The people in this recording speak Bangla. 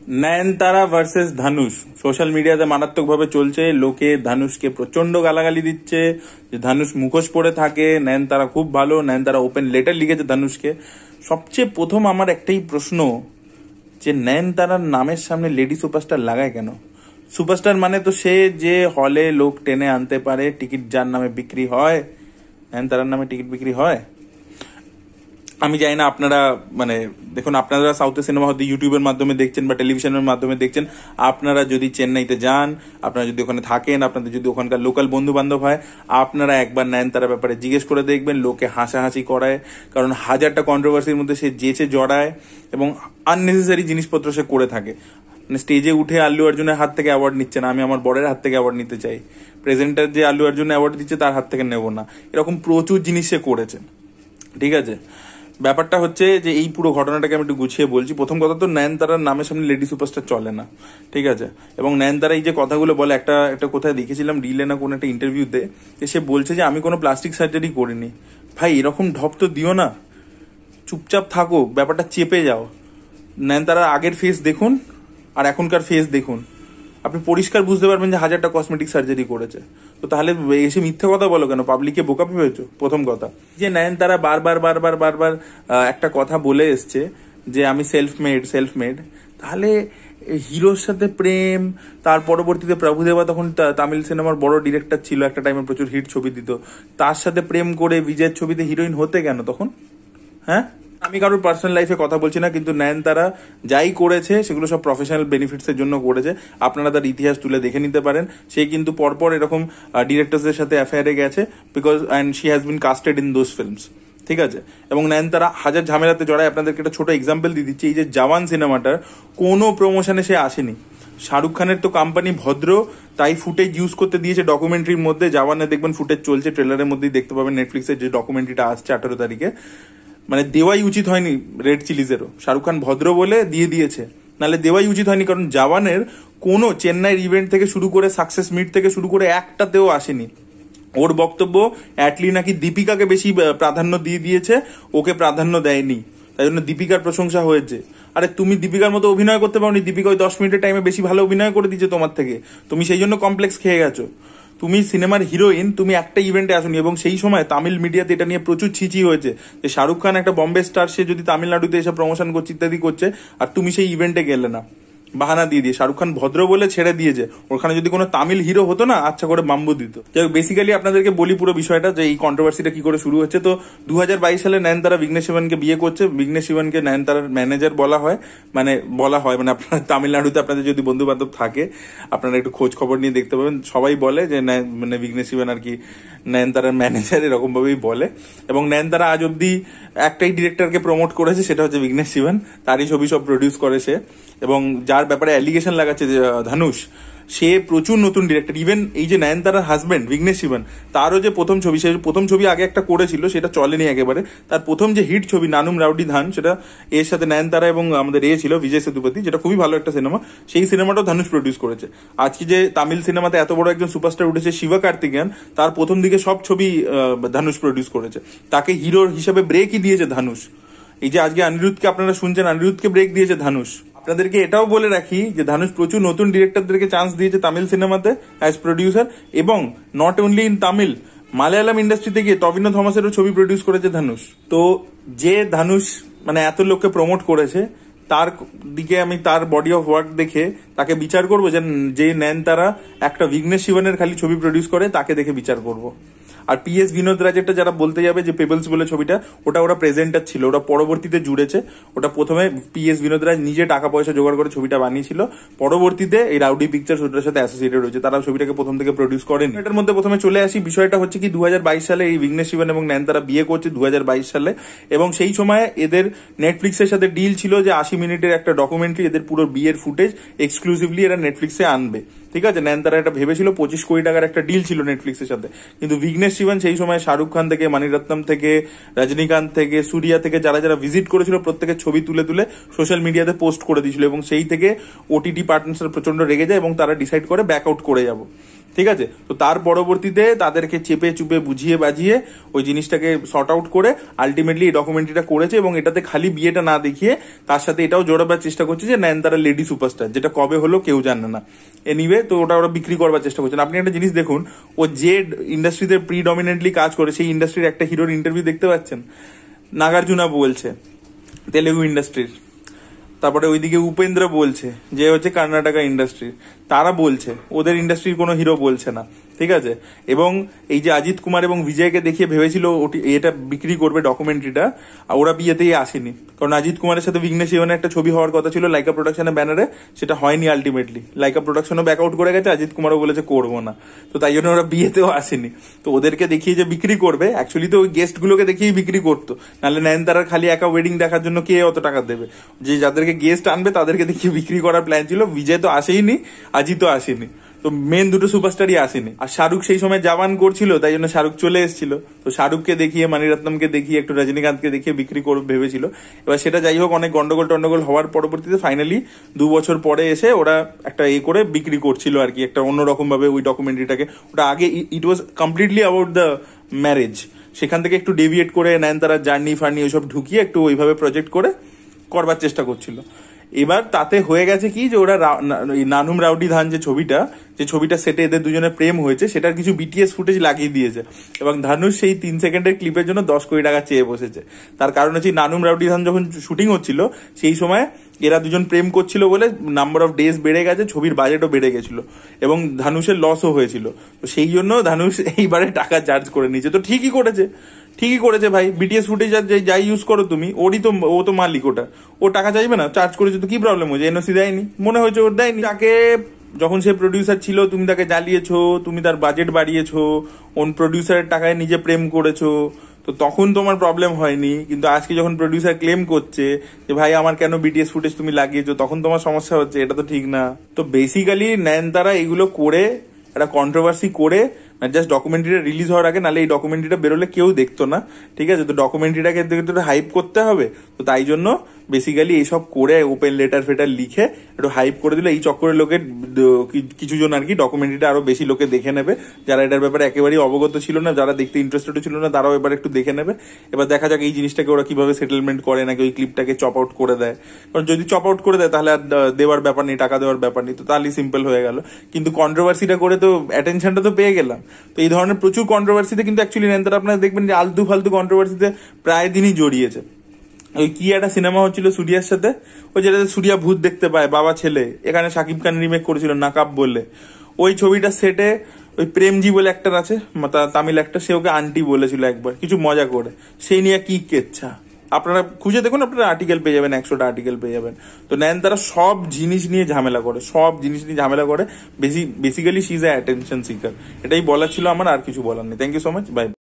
নয়নতারা ভার্সেস ধানুষ সোশ্যাল মিডিয়াতে মারাত্মকভাবে চলছে। লোকে ধানুষকে প্রচন্ড গালাগালি দিচ্ছে যে ধানুষ মুখোশ পরে থাকে, নয়নতারা খুব ভালো, নয়নতারা ওপেন লেটার লিখেছে ধানুষকে। সবচেয়ে প্রথম আমার একটাই প্রশ্ন যে নয়নতারার নামের সামনে লেডি সুপারস্টার লাগায় কেন? সুপারস্টার মানে তো সে যে হলে লোক টেনে আনতে পারে, টিকিট যার নামে বিক্রি হয়। নয়নতারার নামে টিকিট বিক্রি হয়? আমি জানি না আপনারা মানে দেখুন, আপনারা সাউথের সিনেমা হয়তো ইউটিউবের মাধ্যমে দেখছেন বা টেলিভিশনের মাধ্যমে দেখছেন। আপনারা যদি চেন্নাইতে যান, আপনারা যদি ওখানে থাকেন, আপনাদের যদি ওখানকার লোকাল বন্ধু বান্ধব হয়, আপনারা একবার নয়নতারার ব্যাপারে জিজ্ঞেস করে দেখবেন। লোকে হাসাহাসি করায়, কারণ হাজারটা কন্ট্রোভার্সির মধ্যে সে যেচে জড়ায় এবং আননেসেসারি জিনিসপত্র সে করে থাকে। মানে স্টেজে উঠে আল্লু অর্জুনের হাত থেকে অ্যাওয়ার্ড নিচ্ছে না, আমি আমার বরের হাত থেকে অ্যাওয়ার্ড নিতে চাই। প্রেজেন্টার যে আল্লু অর্জুন অ্যাওয়ার্ড দিচ্ছে তার হাত থেকে নেব না, এরকম প্রচুর জিনিস সে করেছে। ঠিক আছে, ব্যাপারটা হচ্ছে যে এই পুরো ঘটনাটাকে আমি একটু গুছিয়ে বলছি। প্রথম কথা তো নয়নতারার নামের সামনে লেডি সুপারস্টার চলে না, ঠিক আছে। এবং নয়নতারা এই যে কথাগুলো বলে, একটা কোথায় দেখেছিলাম রিলে না কোন একটা ইন্টারভিউতে, সে বলছে যে আমি কোনো প্লাস্টিক সার্জারি করিনি। ভাই এরকম ঢপ তো দিও না, চুপচাপ থাকো, ব্যাপারটা চেপে যাও। নয়নতারার আগের ফেস দেখুন আর এখনকার ফেস দেখুন, আপনি পরিষ্কার বুঝতে পারবেন যে হাজারটা কসমেটিক সার্জারি করেছে। তো তাহলে এসে মিথ্যে কথা বলো কেন? পাবলিককে বোকা ভেবেছো? প্রথম কথা যে নয়নতারা বারবার একটা কথা বলে এসছে যে আমি সেলফ মেড, তাহলে হিরোর সাথে প্রেম, তার পরবর্তীতে প্রভুদেবা তখন তামিল সিনেমার বড় ডিরেক্টর ছিল, একটা টাইমে প্রচুর হিট ছবি দিত, তার সাথে প্রেম করে বিজয়ের ছবিতে হিরোইন হতে কেন তখন? হ্যাঁ, আমি কারোর পার্সোনাল লাইফে কথা বলছি না, কিন্তু নয়নতারা যাই করেছে সেগুলো সব প্রফেশনাল বেনিফিটস এর জন্য করেছে। আপনারা তার ইতিহাস তুলে দেখে নিতে পারেন। সে কিন্তু পরপর এরকম ডিরেক্টরসদের সাথে অ্যাফেয়ারে গেছে, because and she has been custard in those films. ঠিক আছে, এবং নয়নতারা হাজার ঝামেলাতে জড়ায়। আপনাদেরকে একটা ছোট এক্সাম্পল দিয়ে দিচ্ছি, এই যে জওয়ান সিনেমাটার কোনো প্রমোশনে সে আসেনি। শাহরুখ খানের তো কোম্পানি ভদ্র, তাই ফুটেজ ইউজ করতে দিয়েছে ডকুমেন্টারির মধ্যে। জওয়ানে দেখবেন ফুটেজ চলছে, ট্রেলারের মধ্যেই দেখতে পাবেন নেটফ্লিক্সের যে ডকুমেন্টারিটা আসছে 18 তারিখে। মানে দেওয়াই উচিত হয়নি রেড চিলিজেরও, শাহরুখ খান ভদ্র বলে দিয়েছে, নাহলে দেওয়াই উচিত হয়নি। কারণ জওয়ানের কোনো চেন্নাইয়ের ইভেন্ট থেকে শুরু করে সাকসেস মিট থেকে শুরু করে একটাতেও আসেনি। ওর বক্তব্য অ্যাটলি নাকি দীপিকাকে বেশি প্রাধান্য দিয়েছে, ওকে প্রাধান্য দেয়নি, তাই জন্য দীপিকার প্রশংসা হয়েছে। আরে তুমি দীপিকার মতো অভিনয় করতে পারোনি, দীপিকা ওই 10 মিনিটের টাইমে বেশি ভালো অভিনয় করে দিয়েছে তোমার থেকে, তুমি সেই জন্য কমপ্লেক্স খেয়ে গেছো। তুমি সিনেমার হিরোইন, তুমি একটা ইভেন্টে আসোনি। এবং সেই সময় তামিল মিডিয়াতে এটা নিয়ে প্রচুর ছিচি হয়েছে যে শাহরুখ খান একটা বম্বে স্টার, সে যদি তামিলনাড়ুতে এসে প্রমোশন করছে ইত্যাদি করছে, আর তুমি সেই ইভেন্টে গেলে না, বাহানা দিয়ে শাহরুখ খান ভদ্র বলে ছেড়ে দিয়েছে। ওখানে যদি কোনো তামিল হিরো হতো না, আচ্ছা করে বাম্বু দিত। বেসিক্যালি আপনাদেরকে বলি পুরো বিষয়টা, যে এই কন্ট্রোভার্সিটা কি করে শুরু হচ্ছে। তো 2022 সালে নয়নতারা বিঘ্নেশ শিবনকে বিয়ে করছে। বিঘ্নেশ শিবনকে নয়নতারার ম্যানেজার বলা হয়, মানে আপনার তামিলনাড়ুতে আপনাদের যদি বন্ধু বান্ধব থাকে, আপনারা একটু খোঁজ খবর নিয়ে দেখতে পাবেন, সবাই বলে যে মানে বিঘ্নেশ শিবন আর কি নয়নতারার ম্যানেজার, এরকম ভাবেই বলে। এবং নয়নতারা আজ অব্দি একটাই ডিরেক্টরকে প্রমোট করেছে, সেটা হচ্ছে বিঘ্নেশ শিবন, তারই ছবি সব প্রডিউস করে সে। এবং যার ব্যাপারে অ্যালিগেশন লাগাচ্ছে যে ধানুষ, সে প্রচুর নতুন ডিরেক্টর। ইভেন এই যে নয়নতারার হাজবেন্ড বিঘ্নেশ শিবন, তারও যে প্রথম ছবি, সে প্রথম ছবি আগে একটা করেছিল, সেটা চলেনি একেবারে। তার প্রথম যে হিট ছবি নানুম রাউডি ধান, সেটা এর সাথে নয়নতারা এবং আমাদের ছিল বিজয় সেতুপতি, যেটা খুবই ভালো একটা সিনেমা, সেই সিনেমাটাও ধানুষ প্রডিউস করেছে। আজকে যে তামিল সিনেমাতে এত বড় একজন সুপারস্টার উঠেছে শিবকার্তিকেয়ন, তার প্রথম দিকে সব ছবি ধানুষ প্রডিউস করেছে। তাকে হিরোর হিসেবে ব্রেকই দিয়েছে ধানুষ। এই যে আজকে অনিরুদ্ধকে আপনারা শুনছেন, অনিরুদ্ধকে ব্রেক দিয়েছে ধানুষ। আপনাদেরকে এটাও বলে রাখি যে ধানুষ প্রচুর নতুন ডিরেক্টরদেরকে চান্স দিয়েছে তামিল সিনেমাতে অ্যাজ প্রডিউসার, এবং not only in Tamil, Malayalam ইন্ডাস্ট্রিতে গিয়ে টবিনো থমাসেরও ছবি প্রডিউস করেছে ধানুষ। তো যে ধানুষ মানে এত লোককে প্রমোট করেছে, তার দিকে আমি তার বডি অফ ওয়ার্ক দেখে তাকে বিচার করবো, যে নয়নতারা একটা বিঘ্নেশ শিবনের খালি ছবি প্রডিউস করে, তাকে দেখে বিচার করব। আর PS বিনোদ রাজেরটা যারা বলতে যাবে যে পেবলস বলে ছবিটা, ওরা প্রেজেন্টার ছিল, ওরা পরবর্তীতে জুড়েছে। ওটা প্রথমে PS বিনোদ রাজ নিজে টাকা পয়সা জোগাড় করে ছবিটা বানিয়েছিল, পরবর্তীতে এই রাউডি পিকচার্স ওটার সাথে অ্যাসোসিয়েটেড হয়েছে, তারা ছবিটাকে প্রথম থেকে প্রডিউস করেন। এটার মধ্যে প্রথমে চলে আসি, বিষয়টা হচ্ছে কি 2022 সালে এই বিঘ্নেশ শিবন এবং নয়নতারা বিয়ে করছে 2022 সালে। এবং সেই সময় এদের নেটফ্লিক্সের সাথে ডিল ছিল যে 80 মিনিটের একটা ডকুমেন্টারি, এদের পুরো বিয়ের ফুটেজ এক্সক্লুসিভলি এরা নেটফ্লিক্সে আনবে। ঠিক আছে, নয়নতারা এটা ভেবেছিল, 25 কোটি টাকার একটা ডিল ছিল নেটফ্লিক্সের সাথে। কিন্তু বিঘ্নেশ শিবন সেই সময় শাহরুখ খান থেকে, মানিরত্নম থেকে, রজনীকান্ত থেকে, সূর্যা থেকে যারা ভিজিট করেছিল, প্রত্যেকের ছবি তুলে সোশ্যাল মিডিয়াতে পোস্ট করে দিয়েছিল। এবং সেই থেকে OTT পার্টনার্সরা প্রচন্ড রেগে যায় এবং তারা ডিসাইড করে ব্যাক আউট করে যাব। ঠিক আছে। তো তার পরবর্তীতে তাদেরকে চেপে চুপে বুঝিয়ে বাজিয়ে ওই জিনিসটাকে সর্ট আউট করে আলটিমেটলি এই ডকুমেন্টারিটা করেছে, এবং এটাতে খালি বিয়েটা না দেখিয়ে তার সাথে এটাও জোড়াবার চেষ্টা করছে যে নয়নতারা লেডি সুপারস্টার, যেটা কবে হলো কেউ জানে না। এনিওয়ে, তো ওটা ওরা বিক্রি করবার চেষ্টা করছেন। আপনি একটা জিনিস দেখুন, ও যে ইন্ডাস্ট্রিতে প্রিডমিনেন্টলি কাজ করে সেই ইন্ডাস্ট্রির একটা হিরোর ইন্টারভিউ দেখতে পাচ্ছেন, নাগার্জুনা বলছে তেলেগু ইন্ডাস্ট্রির, তারপরে ওইদিকে উপেন্দ্র বলছে যে হচ্ছে কর্ণাটকা ইন্ডাস্ট্রি, তারা বলছে, ওদের ইন্ডাস্ট্রির কোনো হিরো বলছে না। ঠিক আছে। এবং এই যে অজিত কুমার এবং বিজয়কে দেখিয়ে ভেবেছিল এটা বিক্রি করবে ডকুমেন্টারিটা, ওরা বিয়েতেই আসেনি, কারণ অজিত কুমারের সাথে বিঘ্নেশ শিবনের একটা ছবি হওয়ার কথা ছিল লাইকা প্রোডাকশনের ব্যানারে, সেটা হয়নি আলটিমেটলি। লাইকা প্রোডাকশনও ব্যাকআউট করে গেছে, অজিত কুমারও বলেছে করবো না, তো তাই জন্য ওরা বিয়েতেও আসেনি। তো ওদেরকে দেখিয়ে যে বিক্রি করবে, অ্যাকচুয়ালি তো ওই গেস্ট গুলোকে দেখিয়েই বিক্রি করতো, নাহলে নয়নতারার খালি একা ওয়েডিং দেখার জন্য কে অত টাকা দেবে? যে যাদেরকে গেস্ট আনবে তাদেরকে দেখিয়ে বিক্রি করার প্ল্যান ছিল। বিজয় তো আসেইনি, অজিতও আসেনি, তো মেন দুটো সুপারস্টারই আসেনি। আর শাহরুখ সেই সময় জাবান করছিল, তাই জন্য শাহরুখ চলে এসেছিল, তো শাহরুখকে দেখিয়ে, মানিরত্নমকে দেখিয়ে, একটু রজনীকান্তকে দেখিয়ে বিক্রি করবে ভেবেছিল। এবার সেটা যাই হোক, অনেক গন্ডগোল টন্ডগোল হওয়ার পরবর্তীতে ফাইনালি 2 বছর পরে এসে ওরা একটা করে বিক্রি করছিল আর কি, একটা অন্যরকম ভাবে ওই ডকুমেন্টারিটাকে। ওটা আগে it was completely about the marriage, সেখান থেকে একটু ডেভিয়েট করে নয়নতারার জার্নি ফার্নি ওইসব ঢুকিয়ে একটু ওইভাবে প্রজেক্ট করে করবার চেষ্টা করছিল। এবার তাতে হয়ে গেছে কি, যে ওরা নানুম রাউডি ধান যে ছবিটা সেটে এদের দুজনের প্রেম হয়েছে, সেটার কিছু বিটিএস ফুটেজ লাগিয়ে দিয়েছে, এবং ধানুষ সেই 3 সেকেন্ডের ক্লিপের জন্য 10 কোটি টাকা চেয়ে বসেছে। তার কারণ হচ্ছে নানুম রাউডি ধান যখন শুটিং হচ্ছিল সেই সময় এরা দুজন প্রেম করছিল বলে নাম্বার অফ ডেজ বেড়ে গেছে, ছবির বাজেটও বেড়ে গেছিল, এবং ধানুষের লসও হয়েছিল। তো সেই জন্য ধানুষ এইবারে টাকা চার্জ করে নিয়েছে। তো ঠিকই করেছে ভাই, বিটিএস ফুটেজ যাই ইউজ করো তুমি, ও তো মালিক, ও টাকা চাইবে না? চার্জ করেছে তো কি প্রবলেম হয়েছে? এনওসি দেয়নি, মনে হয়েছে ওর দেয়নি। তাকে যখন সে প্রডিউসার ছিল তুমি তাকে জ্বালিয়েছো, তুমি তার বাজেট বাড়িয়েছো, ওন প্রডিউসারের টাকায় নিজে প্রেম করেছো, তো তখন তোমার প্রবলেম হয়নি। কিন্তু আজকে যখন প্রডিউসার ক্লেম করছে যে ভাই আমার কেন বিটিএস ফুটেজ তুমি লাগিয়েছো, তখন তোমার সমস্যা হচ্ছে, এটা তো ঠিক না। তো বেসিক্যালি নয়নতারা এগুলো করে একটা কন্ট্রোভার্সি করে, জাস্ট ডকুমেন্টারিটা রিলিজ হওয়ার আগে, নাহলে এই ডকুমেন্টারিটা বেরোলে কেউ দেখতো না। ঠিক আছে, তো ডকুমেন্টারিটাকে একটু হাইপ করতে হবে, তো তাই জন্য বেসিক্যালি এইসব করে ওপেন লেটার ফেটার লিখে একটু হাইপ করে দিলে এই চক্করের লোকের কিছু জন আর কি ডকুমেন্টারিটা আরো বেশি লোকে দেখে নেবে, যারা এটার ব্যাপারে একেবারেই অবগত ছিল না, যারা দেখতে ইন্টারেস্টেড ছিল না, তারাও এবার একটু দেখে নেবে। এবার দেখা যাক এই জিনিসটাকে ওরা কিভাবে সেটেলমেন্ট করে, নাকি ওই ক্লিপটাকে চপ আউট করে দেয়। কারণ যদি চপ আউট করে দেয় তাহলে আর দেওয়ার ব্যাপার নেই, টাকা দেওয়ার ব্যাপার নেই, তো তাহলেই সিম্পল হয়ে গেল। কিন্তু কন্ট্রোভার্সিটা করে তো অ্যাটেনশনটা তো পেয়ে গেলাম। তো এই ধরনের প্রচুর কন্ট্রোভার্সিতে কিন্তু অ্যাকচুয়ালি নয়নতারা আপনারা দেখবেন যে আলতু ফালতু কন্ট্রোভার্সিতে প্রায় দিনই জড়িয়েছে। ওই কি একটা সিনেমা হচ্ছিল সূর্যার সাথে, ওই যেটাতে সূর্যা ভূত দেখতে পায়, বাবা ছেলে, এখানে শাকিব খান রিমেক করেছিল নাকাব বলে, ওই ছবিটা সেটে ওই প্রেমজি বলে অ্যাক্টর আছে, তামিল অ্যাক্টর, সে ওকে আন্টি বলেছিল একবার কিছু মজা করে, সেই নিয়ে কি কেচ্ছা। আপনারা খুঁজে দেখুন, আপনারা আর্টিকেল পেয়ে যাবেন, 100টা আর্টিকেল পেয়ে যাবেন। তো নয়নতারা সব জিনিস নিয়ে ঝামেলা করে, basically she is attention seeker. এটাই বলার ছিল আমার, আর কিছু বলার নেই। Thank you so much, by.